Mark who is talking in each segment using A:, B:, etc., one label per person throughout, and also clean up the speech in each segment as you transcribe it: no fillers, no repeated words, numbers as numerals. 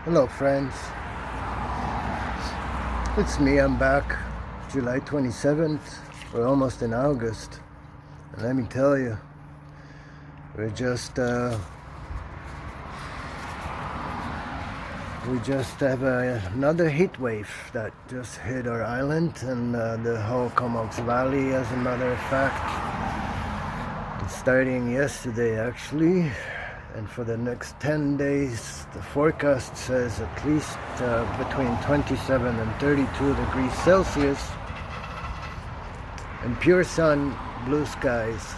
A: Hello friends, it's me, I'm back. July 27th, we're almost in August, and let me tell you, we're just we just have another heat wave that just hit our island and the whole Comox Valley, as a matter of fact. It's starting yesterday actually, and for the next 10 days the forecast says at least between 27 and 32 degrees Celsius and pure sun, blue skies.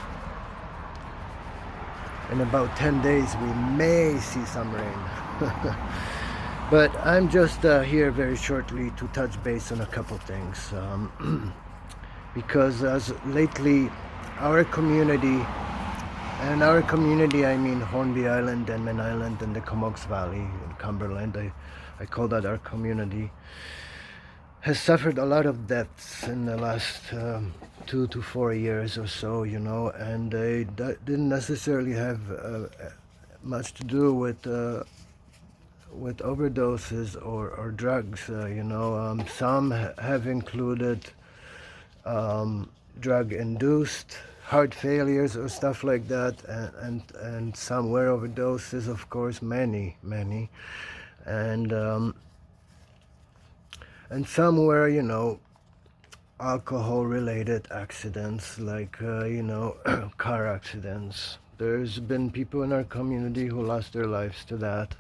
A: In about 10 days we may see some rain. But I'm just here very shortly to touch base on a couple things, because as lately our community, and our community I mean Hornby Island, Denman Island, and the Comox Valley in Cumberland, I call that our community, has suffered a lot of deaths in the last 2 to 4 years or so, and they didn't necessarily have much to do with overdoses or drugs. Some have included drug-induced heart failures or stuff like that, and some were overdoses, of course, many, and some were, alcohol-related accidents, like car accidents. There's been people in our community who lost their lives to that.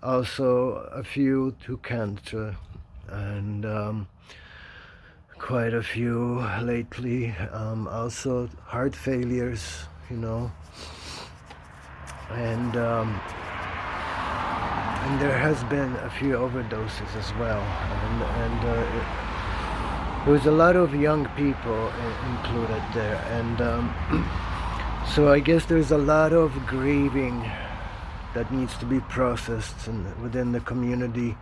A: Also, a few to cancer, and quite a few lately. Also, heart failures, and there has been a few overdoses as well, and there was a lot of young people included there, and so I guess there's a lot of grieving that needs to be processed within the community,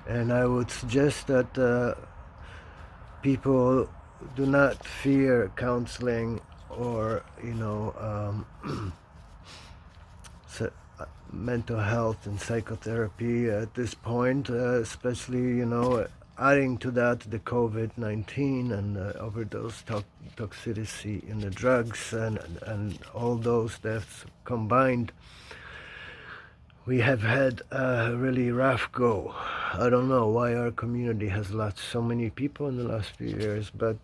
A: and I would suggest that people do not fear counseling or mental health and psychotherapy at this point, especially adding to that the COVID-19 and overdose toxicity in the drugs, and all those deaths combined. We have had a really rough go. I don't know why our community has lost so many people in the last few years, but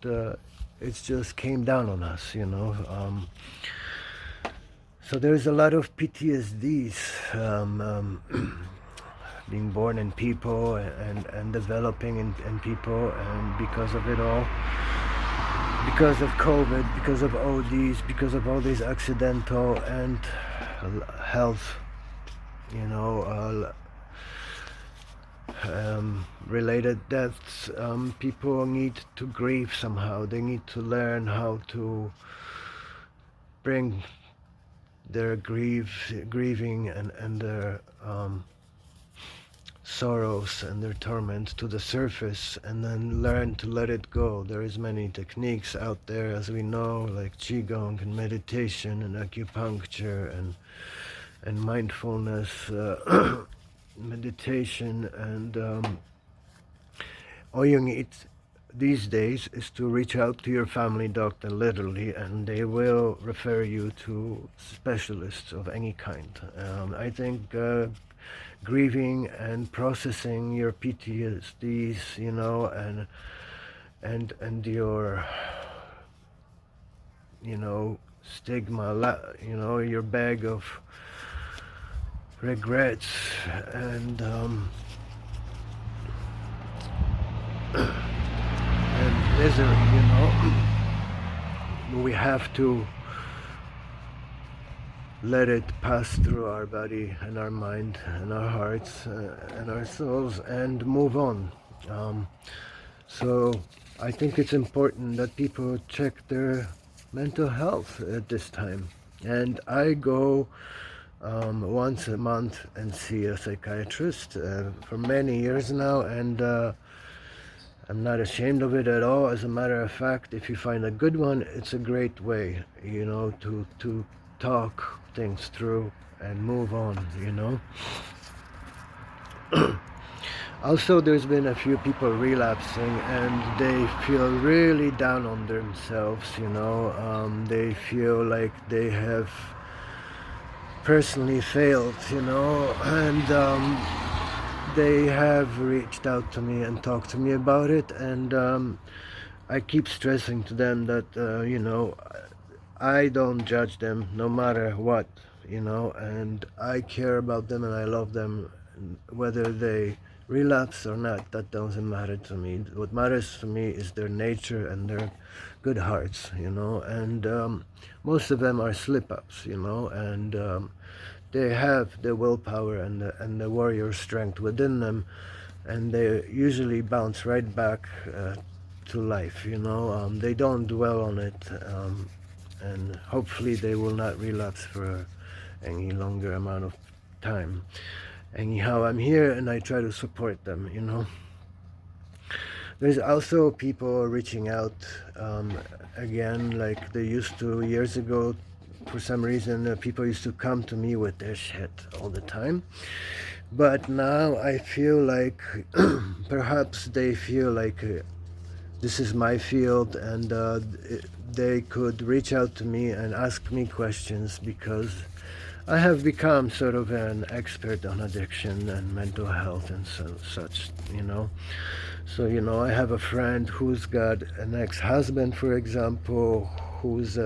A: it's just came down on us, So there's a lot of PTSDs being born in people and developing in people, and because of it all, because of COVID, because of ODs, because of all these accidental and health related deaths, people need to grieve somehow. They need to learn how to bring their grieving and their sorrows and their torment to the surface, and then learn to let it go. There is many techniques out there, as we know, like qigong and meditation and acupuncture and mindfulness meditation, and all you need these days is to reach out to your family doctor, literally, and they will refer you to specialists of any kind. I think grieving and processing your PTSDs, and your stigma, your bag of regrets and misery, we have to let it pass through our body and our mind and our hearts and our souls and move on. So I think it's important that people check their mental health at this time, and I go once a month and see a psychiatrist for many years now, and I'm not ashamed of it at all. As a matter of fact, if you find a good one, it's a great way, to talk things through and move on, Also, there's been a few people relapsing and they feel really down on themselves, you know. They feel like they have personally failed, you know, and they have reached out to me and talked to me about it, and I keep stressing to them that, you know, I don't judge them no matter what, you know, and I care about them and I love them whether they relapse or not. That doesn't matter to me. What matters to me is their nature and their good hearts, you know, and most of them are slip ups, you know, and they have the willpower and the warrior strength within them, and they usually bounce right back to life, you know. They don't dwell on it, and hopefully they will not relapse for any longer amount of time. Anyhow, I'm here and I try to support them, you know. There's also people reaching out again, like they used to years ago. For some reason, people used to come to me with their shit all the time. But now I feel like perhaps they feel like this is my field, and they could reach out to me and ask me questions because I have become sort of an expert on addiction and mental health and such, you know. So, you know, I have a friend who's got an ex-husband, for example, who's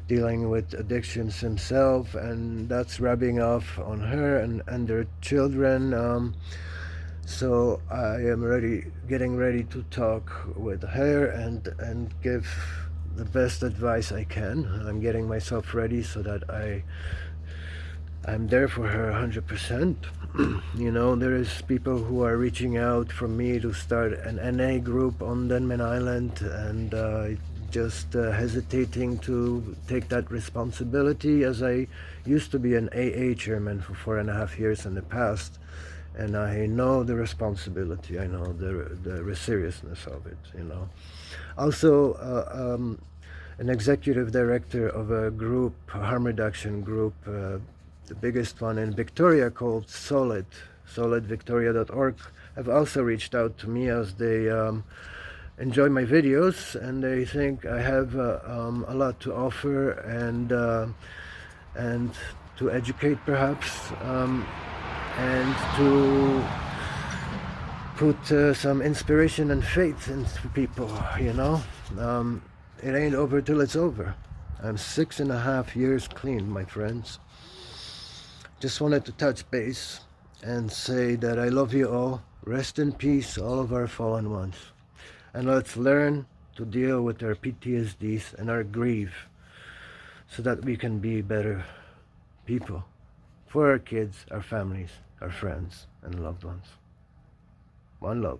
A: dealing with addictions himself, and that's rubbing off on her and their children. So I am getting ready to talk with her and give the best advice I can. I'm getting myself ready so that I'm there for her 100%. You know, there is people who are reaching out for me to start an NA group on Denman Island, and just hesitating to take that responsibility, as I used to be an AA chairman for 4.5 years in the past, and I know the responsibility. I know the seriousness of it. You know, also. An executive director of a group, a harm reduction group, the biggest one in Victoria called solidvictoria.org, have also reached out to me as they enjoy my videos and they think I have a lot to offer and to educate perhaps, and to put some inspiration and faith into people, you know. It ain't over till it's over. I'm 6.5 years clean, my friends. Just wanted to touch base and say that I love you all. Rest in peace, all of our fallen ones. And let's learn to deal with our PTSDs and our grief so that we can be better people for our kids, our families, our friends, and loved ones. One love.